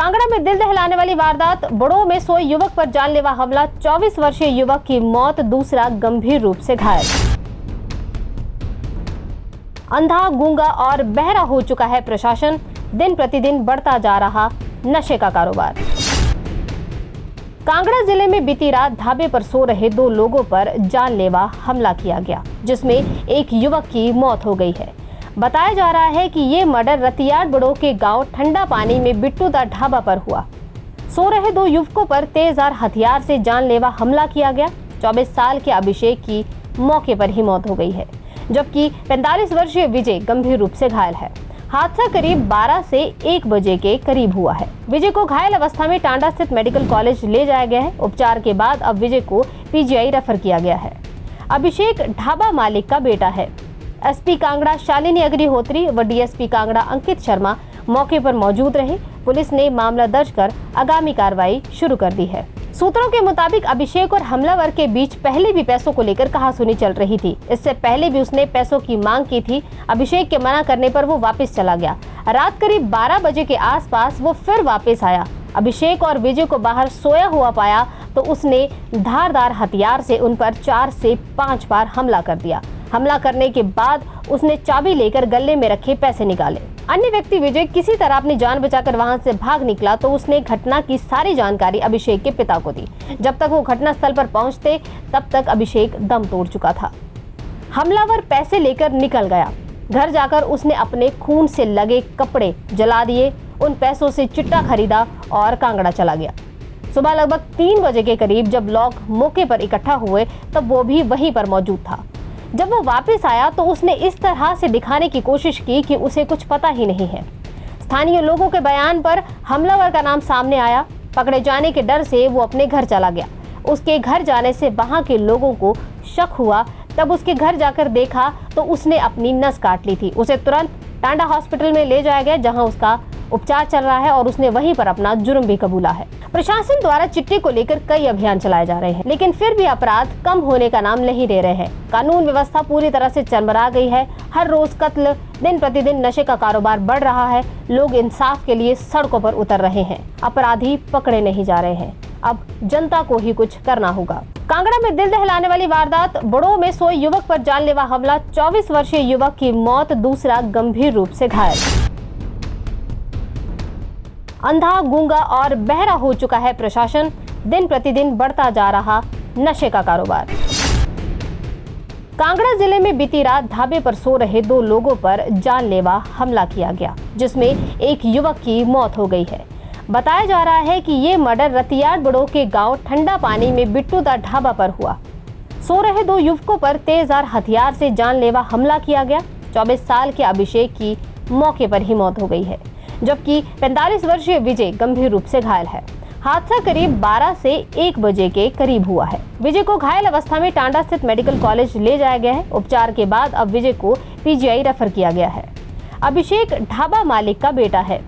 कांगड़ा में दिल दहलाने वाली वारदात, बड़ों में सोए युवक पर जानलेवा हमला, 24 वर्षीय युवक की मौत, दूसरा गंभीर रूप से घायल। अंधा, गूंगा और बहरा हो चुका है प्रशासन, दिन प्रतिदिन बढ़ता जा रहा नशे का कारोबार। कांगड़ा जिले में बीती रात ढाबे पर सो रहे 2 लोगों पर जानलेवा हमला किया गया, जिसमें एक युवक की मौत हो गई है। बताया जा रहा है कि ये मर्डर रतियाड़ बड़ो के गांव ठंडा पानी में बिट्टू दा ढाबा पर हुआ। सो रहे 2 युवकों पर तेजधार हथियार से जानलेवा हमला किया गया। 24 साल के अभिषेक की मौके पर ही मौत हो गई है, जबकि 45 वर्षीय विजय गंभीर रूप से घायल है। हादसा करीब 12 से 1 बजे के करीब हुआ है। विजय को घायल अवस्था में टांडा स्थित मेडिकल कॉलेज ले जाया गया है। उपचार के बाद अब विजय को पीजीआई रेफर किया गया है। अभिषेक ढाबा मालिक का बेटा है। एसपी कांगड़ा शालिनी अग्निहोत्री व डीएसपी कांगड़ा अंकित शर्मा मौके पर मौजूद रहे। पुलिस ने मामला दर्ज कर आगामी कार्रवाई शुरू कर दी है। सूत्रों के मुताबिक अभिषेक और हमलावर के बीच पहले भी पैसों को लेकर कहासुनी चल रही थी। इससे पहले भी उसने पैसों की मांग की थी। अभिषेक के मना करने पर वो वापस चला गया। रात करीब 12 बजे के आसपास वो फिर वापस आया। अभिषेक और विजय को बाहर सोया हुआ पाया तो उसने धारदार हथियार से उन पर 4 से 5 बार हमला कर दिया। हमला करने के बाद उसने चाबी लेकर गले में रखे पैसे निकाले। अन्य व्यक्ति विजय किसी तरह अपनी जान बचाकर वहां से भाग निकला तो उसने घटना की सारी जानकारी अभिषेक के पिता को दी। जब तक वो घटनास्थल पर पहुंचते तब तक अभिषेक दम तोड़ चुका था। हमलावर पैसे लेकर निकल गया। घर जाकर उसने अपने खून से लगे कपड़े जला दिए। उन पैसों से चिट्टा खरीदा और कांगड़ा चला गया। सुबह लगभग 3 बजे के करीब जब लोग मौके पर इकट्ठा हुए तब वो भी वहीं पर मौजूद था। जब वो वापस आया तो उसने इस तरह से दिखाने की कोशिश की कि उसे कुछ पता ही नहीं है। स्थानीय लोगों के बयान पर हमलावर का नाम सामने आया। पकड़े जाने के डर से वो अपने घर चला गया। उसके घर जाने से वहां के लोगों को शक हुआ। तब उसके घर जाकर देखा तो उसने अपनी नस काट ली थी। उसे तुरंत टांडा हॉस्पिटल में ले जाया गया, जहां उसका उपचार चल रहा है और उसने वहीं पर अपना जुर्म भी कबूला है। प्रशासन द्वारा चिट्टे को लेकर कई अभियान चलाए जा रहे हैं, लेकिन फिर भी अपराध कम होने का नाम नहीं ले रहे हैं। कानून व्यवस्था पूरी तरह से चरमरा गई है। हर रोज कत्ल, दिन प्रतिदिन नशे का कारोबार बढ़ रहा है। लोग इंसाफ के लिए सड़कों पर उतर रहे हैं। अपराधी पकड़े नहीं जा रहे हैं। अब जनता को ही कुछ करना होगा। कांगड़ा में दिल दहलाने वाली वारदात, बड़ों में सोए युवक पर जानलेवा हमला, 24 वर्षीय युवक की मौत, दूसरा गंभीर रूप से घायल। अंधा, गूंगा और बहरा हो चुका है प्रशासन, दिन प्रतिदिन बढ़ता जा रहा नशे का कारोबार। कांगड़ा जिले में बीती रात ढाबे पर सो रहे 2 लोगों पर जानलेवा हमला किया गया, जिसमें एक युवक की मौत हो गई है। बताया जा रहा है कि ये मर्डर रतियाड़ बड़ो के गांव ठंडा पानी में बिट्टू दा ढाबा पर हुआ। सो रहे 2 युवकों पर तेजधार हथियार से जानलेवा हमला किया गया। 24 साल के अभिषेक की मौके पर ही मौत हो गई है, जबकि 45 वर्षीय विजय गंभीर रूप से घायल है। हादसा करीब 12 से 1 बजे के करीब हुआ है। विजय को घायल अवस्था में टांडा स्थित मेडिकल कॉलेज ले जाया गया है। उपचार के बाद अब विजय को पीजीआई रेफर किया गया है। अभिषेक ढाबा मालिक का बेटा है।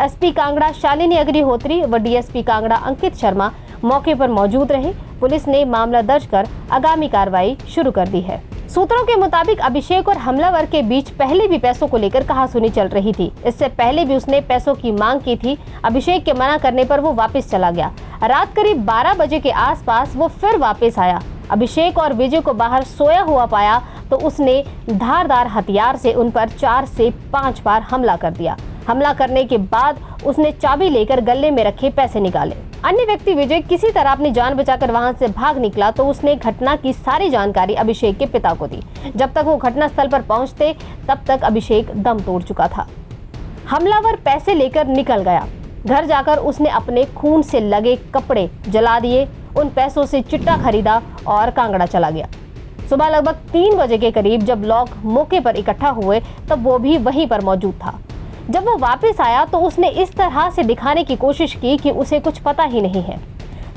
एसपी कांगड़ा शालिनी अग्निहोत्री व डीएसपी कांगड़ा अंकित शर्मा मौके पर मौजूद रहे। पुलिस ने मामला दर्ज कर आगामी कार्रवाई शुरू कर दी है। सूत्रों के मुताबिक अभिषेक और हमलावर के बीच पहले भी पैसों को लेकर कहासुनी चल रही थी। इससे पहले भी उसने पैसों की मांग की थी। अभिषेक के मना करने पर वो वापस चला गया। रात करीब 12 बजे के आसपास वो फिर वापस आया। अभिषेक और विजय को बाहर सोया हुआ पाया तो उसने धारदार हथियार से उन पर 4 से 5 बार हमला कर दिया। हमला करने के बाद उसने चाबी लेकर गले में रखे पैसे निकाले। अन्य व्यक्ति विजय किसी तरह अपनी जान बचाकर वहां से भाग निकला तो उसने घटना की सारी जानकारी अभिषेक के पिता को दी। जब तक वो घटनास्थल पर पहुंचते तब तक अभिषेक दम तोड़ चुका था। हमलावर पैसे लेकर निकल गया। घर जाकर उसने अपने खून से लगे कपड़े जला दिए। उन पैसों से चिट्टा खरीदा और कांगड़ा चला गया। सुबह लगभग 3 बजे के करीब जब लोग मौके पर इकट्ठा हुए तब वो भी वहीं पर मौजूद था। जब वो वापस आया तो उसने इस तरह से दिखाने की कोशिश की कि उसे कुछ पता ही नहीं है।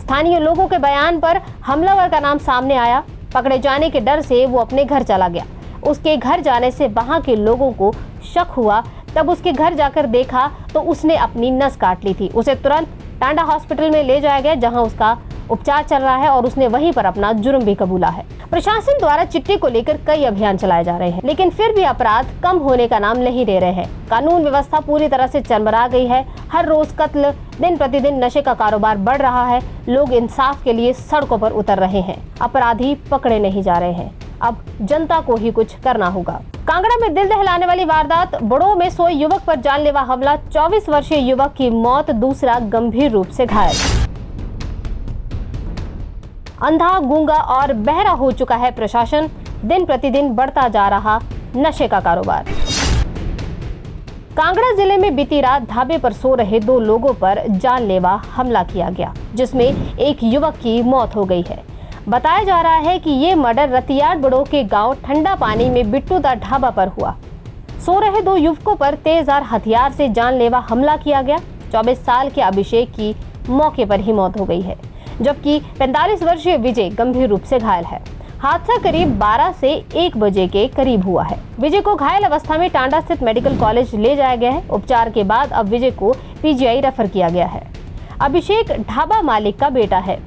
स्थानीय लोगों के बयान पर हमलावर का नाम सामने आया। पकड़े जाने के डर से वो अपने घर चला गया। उसके घर जाने से वहां के लोगों को शक हुआ। तब उसके घर जाकर देखा तो उसने अपनी नस काट ली थी। उसे तुरंत टांडा हॉस्पिटल में ले जाया गया, जहां उसका उपचार चल रहा है और उसने वहीं पर अपना जुर्म भी कबूला है। प्रशासन द्वारा चिट्टे को लेकर कई अभियान चलाए जा रहे हैं, लेकिन फिर भी अपराध कम होने का नाम नहीं ले रहे हैं। कानून व्यवस्था पूरी तरह से चरमरा गई है। हर रोज कत्ल, दिन प्रतिदिन नशे का कारोबार बढ़ रहा है। लोग इंसाफ के लिए सड़कों पर उतर रहे हैं। अपराधी पकड़े नहीं जा रहे हैं। अब जनता को ही कुछ करना होगा। कांगड़ा में दिल दहलाने वाली वारदात, बड़ों में सोए युवक पर जानलेवा हमला, 24 वर्षीय युवक की मौत, दूसरा गंभीर रूप से घायल। अंधा, गूंगा और बहरा हो चुका है प्रशासन, दिन प्रतिदिन बढ़ता जा रहा नशे का कारोबार। कांगड़ा जिले में बीती रात ढाबे पर सो रहे 2 लोगों पर जानलेवा हमला किया गया, जिसमें एक युवक की मौत हो गई है। बताया जा रहा है कि ये मर्डर रतियाड़ बड़ो के गांव ठंडा पानी में बिट्टू दा ढाबा पर हुआ। सो रहे 2 युवकों पर तेजधार हथियार से जानलेवा हमला किया गया। 24 साल के अभिषेक की मौके पर ही मौत हो गई है, जबकि 45 वर्षीय विजय गंभीर रूप से घायल है। हादसा करीब 12 से 1 बजे के करीब हुआ है। विजय को घायल अवस्था में टांडा स्थित मेडिकल कॉलेज ले जाया गया है। उपचार के बाद अब विजय को पीजीआई रेफर किया गया है। अभिषेक ढाबा मालिक का बेटा है।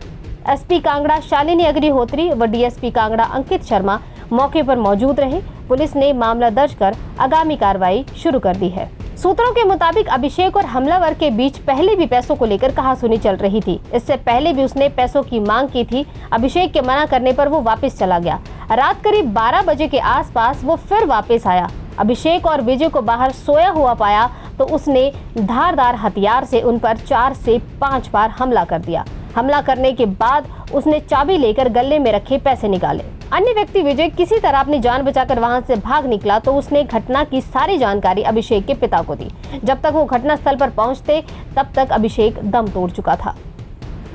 एसपी कांगड़ा शालिनी अग्निहोत्री व डीएसपी कांगड़ा अंकित शर्मा मौके पर मौजूद रहे। पुलिस ने मामला दर्ज कर आगामी कार्रवाई शुरू कर दी है। सूत्रों के मुताबिक अभिषेक और हमलावर के बीच पहले भी पैसों को लेकर कहासुनी चल रही थी। इससे पहले भी उसने पैसों की मांग की थी। अभिषेक के मना करने पर वो वापस चला गया। रात करीब 12 बजे के आसपास वो फिर वापस आया। अभिषेक और विजय को बाहर सोया हुआ पाया तो उसने धारदार हथियार से उन पर 4 से 5 बार हमला कर दिया। हमला करने के बाद उसने चाबी लेकर गले में रखे पैसे निकाले। अन्य व्यक्ति विजय किसी तरह अपनी जान बचाकर वहां से भाग निकला तो उसने घटना की सारी जानकारी अभिषेक के पिता को दी। जब तक वो घटनास्थल पर पहुंचते तब तक अभिषेक दम तोड़ चुका था।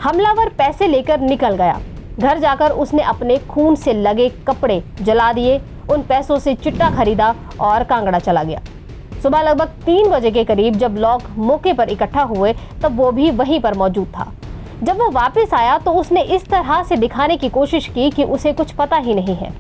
हमलावर पैसे लेकर निकल गया। घर जाकर उसने अपने खून से लगे कपड़े जला दिए। उन पैसों से चिट्टा खरीदा और कांगड़ा चला गया। सुबह लगभग 3 बजे के करीब जब लोग मौके पर इकट्ठा हुए तब वो भी वहीं पर मौजूद था। जब वो वापस आया तो उसने इस तरह से दिखाने की कोशिश की कि उसे कुछ पता ही नहीं है।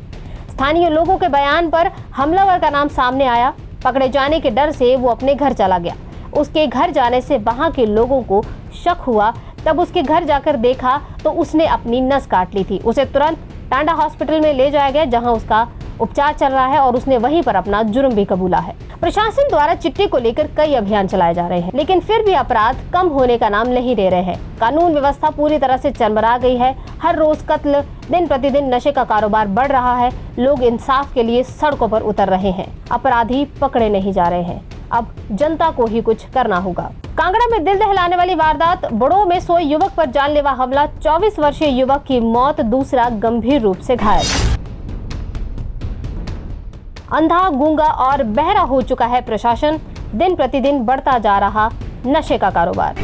स्थानीय लोगों के बयान पर हमलावर का नाम सामने आया। पकड़े जाने के डर से वो अपने घर चला गया। उसके घर जाने से वहां के लोगों को शक हुआ। तब उसके घर जाकर देखा तो उसने अपनी नस काट ली थी। उसे तुरंत टांडा हॉस्पिटल में ले जाया गया, जहां उसका उपचार चल रहा है और उसने वहीं पर अपना जुर्म भी कबूला है। प्रशासन द्वारा चिट्टे को लेकर कई अभियान चलाए जा रहे हैं, लेकिन फिर भी अपराध कम होने का नाम नहीं ले रहे हैं। कानून व्यवस्था पूरी तरह से चरमरा गई है। हर रोज कत्ल, दिन प्रतिदिन नशे का कारोबार बढ़ रहा है। लोग इंसाफ के लिए सड़कों पर उतर रहे हैं। अपराधी पकड़े नहीं जा रहे हैं। अब जनता को ही कुछ करना होगा। कांगड़ा में दिल दहलाने वाली वारदात, बड़ों में सोए युवक पर जानलेवा हमला, 24 वर्षीय युवक की मौत, दूसरा गंभीर रूप से घायल। अंधा, गूंगा और बहरा हो चुका है प्रशासन, दिन प्रतिदिन बढ़ता जा रहा नशे का कारोबार।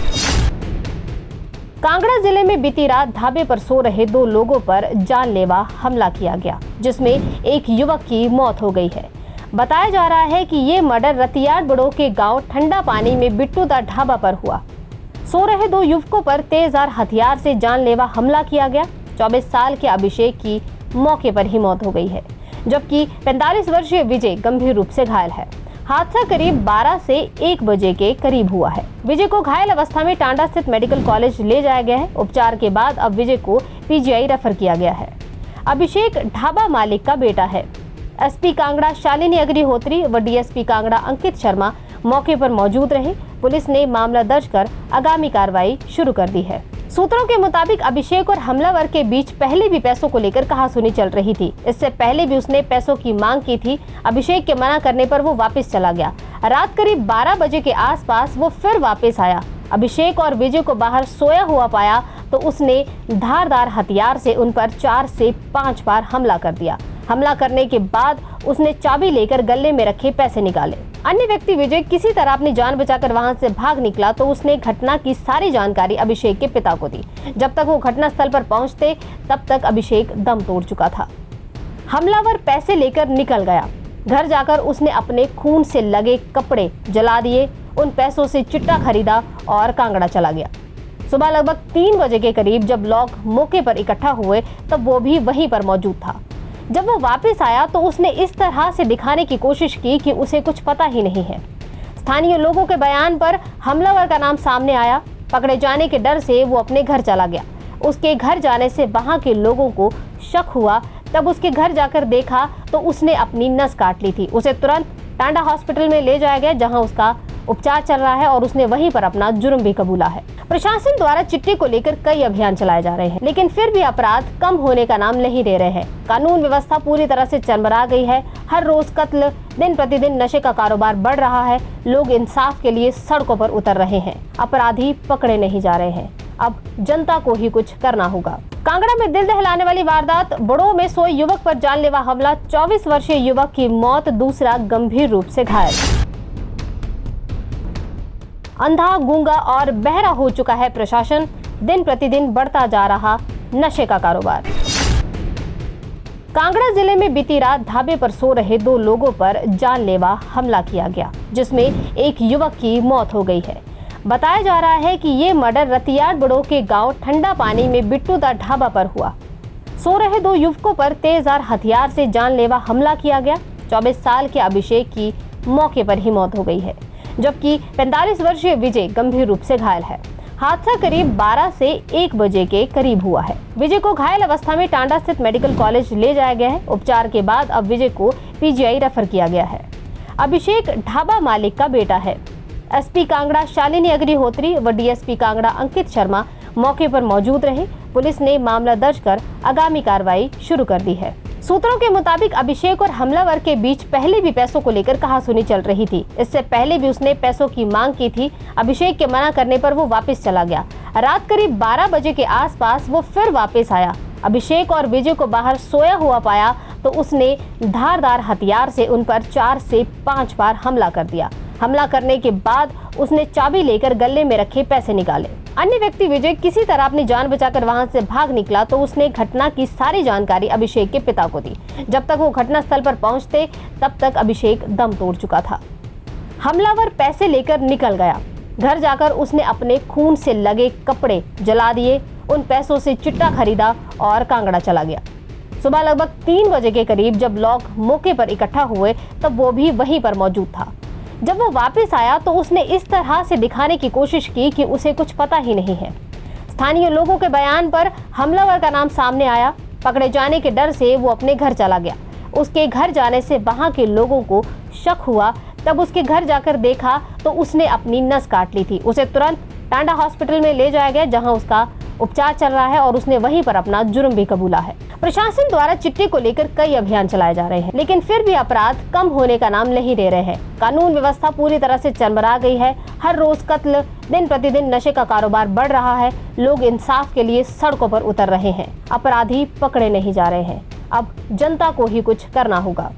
कांगड़ा जिले में बीती रात ढाबे पर सो रहे 2 लोगों पर जानलेवा हमला किया गया, जिसमें एक युवक की मौत हो गई है। बताया जा रहा है कि ये मर्डर रतियाड़ बड़ो के गांव ठंडा पानी में बिट्टू दा ढाबा पर हुआ। सो रहे 2 युवकों पर तेजधार हथियार से जानलेवा हमला किया गया। 24 साल के अभिषेक की मौके पर ही मौत हो गई है, जबकि 45 वर्षीय विजय गंभीर रूप से घायल है। हादसा करीब 12 से 1 बजे के करीब हुआ है। विजय को घायल अवस्था में टांडा स्थित मेडिकल कॉलेज ले जाया गया है। उपचार के बाद अब विजय को पीजीआई रेफर किया गया है। अभिषेक ढाबा मालिक का बेटा है। एसपी कांगड़ा शालिनी अग्निहोत्री व डीएसपी कांगड़ा अंकित शर्मा मौके पर मौजूद रहे। पुलिस ने मामला दर्ज कर आगामी कार्रवाई शुरू कर दी है। सूत्रों के मुताबिक अभिषेक और हमलावर के बीच पहले भी पैसों को लेकर कहासुनी चल रही थी। इससे पहले भी उसने पैसों की मांग की थी। अभिषेक के मना करने पर वो वापस चला गया। रात करीब 12 बजे के आसपास वो फिर वापस आया। अभिषेक और विजय को बाहर सोया हुआ पाया तो उसने धारदार हथियार से उन पर 4 से 5 बार हमला कर दिया। हमला करने के बाद उसने चाबी लेकर गले में रखे पैसे निकाले। अन्य व्यक्ति विजय किसी तरह अपनी जान बचाकर वहां से भाग निकला तो उसने घटना की सारी जानकारी अभिषेक के पिता को दी। जब तक वो घटनास्थल पर पहुंचते तब तक अभिषेक दम तोड़ चुका था। हमलावर पैसे लेकर निकल गया। घर जाकर उसने अपने खून से लगे कपड़े जला दिए। उन पैसों से चिट्टा खरीदा और कांगड़ा चला गया। सुबह लगभग 3 बजे के करीब जब लोग मौके पर इकट्ठा हुए तब वो भी वहीं पर मौजूद था। जब वो वापस आया तो उसने इस तरह से दिखाने की कोशिश की कि उसे कुछ पता ही नहीं है। स्थानीय लोगों के बयान पर हमलावर का नाम सामने आया। पकड़े जाने के डर से वो अपने घर चला गया। उसके घर जाने से वहां के लोगों को शक हुआ। तब उसके घर जाकर देखा तो उसने अपनी नस काट ली थी। उसे तुरंत टांडा हॉस्पिटल में ले जाया गया, जहां उसका उपचार चल रहा है और उसने वहीं पर अपना जुर्म भी कबूला है। प्रशासन द्वारा चिट्टे को लेकर कई अभियान चलाए जा रहे हैं, लेकिन फिर भी अपराध कम होने का नाम नहीं ले रहे हैं। कानून व्यवस्था पूरी तरह से चरमरा गई है। हर रोज कत्ल, दिन प्रतिदिन नशे का कारोबार बढ़ रहा है। लोग इंसाफ के लिए सड़कों पर उतर रहे हैं। अपराधी पकड़े नहीं जा रहे हैं। अब जनता को ही कुछ करना होगा। कांगड़ा में दिल दहलाने वाली वारदात, बड़ों में सोए युवक पर जानलेवा हमला, 24 वर्षीय युवक की मौत, दूसरा गंभीर रूप से घायल। अंधा, गूंगा और बहरा हो चुका है प्रशासन। दिन प्रतिदिन बढ़ता जा रहा नशे का कारोबार। कांगड़ा जिले में बीती रात ढाबे पर सो रहे 2 लोगों पर जानलेवा हमला किया गया, जिसमें एक युवक की मौत हो गई है। बताया जा रहा है कि ये मर्डर रतियाड़ बड़ो के गांव ठंडा पानी में बिट्टू दा ढाबा पर हुआ। सो रहे 2 युवकों पर तेजधार हथियार से जानलेवा हमला किया गया। 24 साल के अभिषेक की मौके पर ही मौत हो गई है, जबकि 45 वर्षीय विजय गंभीर रूप से घायल है। हादसा करीब 12 से 1 बजे के करीब हुआ है। विजय को घायल अवस्था में टांडा स्थित मेडिकल कॉलेज ले जाया गया है। उपचार के बाद अब विजय को पीजीआई रेफर किया गया है। अभिषेक ढाबा मालिक का बेटा है। एसपी कांगड़ा शालिनी अग्निहोत्री व डीएसपी कांगड़ा अंकित शर्मा मौके पर मौजूद रहे। पुलिस ने मामला दर्ज कर आगामी कार्रवाई शुरू कर दी है। सूत्रों के मुताबिक अभिषेक और हमलावर के बीच पहले भी पैसों को लेकर कहासुनी चल रही थी। इससे पहले भी उसने पैसों की मांग की थी। अभिषेक के मना करने पर वो वापस चला गया। रात करीब 12 बजे के आसपास वो फिर वापस आया। अभिषेक और विजय को बाहर सोया हुआ पाया तो उसने धारदार हथियार से उन पर 4 से 5 बार हमला कर दिया। हमला करने के बाद उसने चाबी लेकर गले में रखे पैसे निकाले। अन्य व्यक्ति विजय किसी तरह अपनी जान बचाकर वहां से भाग निकला तो उसने घटना की सारी जानकारी अभिषेक के पिता को दी। जब तक वो घटनास्थल पर पहुंचते तब तक अभिषेक दम तोड़ चुका था। हमलावर पैसे लेकर निकल गया। घर जाकर उसने अपने खून से लगे कपड़े जला दिए। उन पैसों से चिट्टा खरीदा और कांगड़ा चला गया। सुबह लगभग 3 बजे के करीब जब लोग मौके पर इकट्ठा हुए तब वो भी वहीं पर मौजूद था। जब वो वापस आया तो उसने इस तरह से दिखाने की कोशिश की कि उसे कुछ पता ही नहीं है। स्थानीय लोगों के बयान पर हमलावर का नाम सामने आया। पकड़े जाने के डर से वो अपने घर चला गया। उसके घर जाने से वहां के लोगों को शक हुआ। तब उसके घर जाकर देखा तो उसने अपनी नस काट ली थी। उसे तुरंत टांडा हॉस्पिटल में ले जाया गया, जहां उसका उपचार चल रहा है और उसने वहीं पर अपना जुर्म भी कबूला है। प्रशासन द्वारा चिट्टे को लेकर कई अभियान चलाए जा रहे हैं, लेकिन फिर भी अपराध कम होने का नाम नहीं ले रहे हैं। कानून व्यवस्था पूरी तरह से चरमरा गई है। हर रोज कत्ल, दिन प्रतिदिन नशे का कारोबार बढ़ रहा है। लोग इंसाफ के लिए सड़कों पर उतर रहे हैं। अपराधी पकड़े नहीं जा रहे हैं। अब जनता को ही कुछ करना होगा।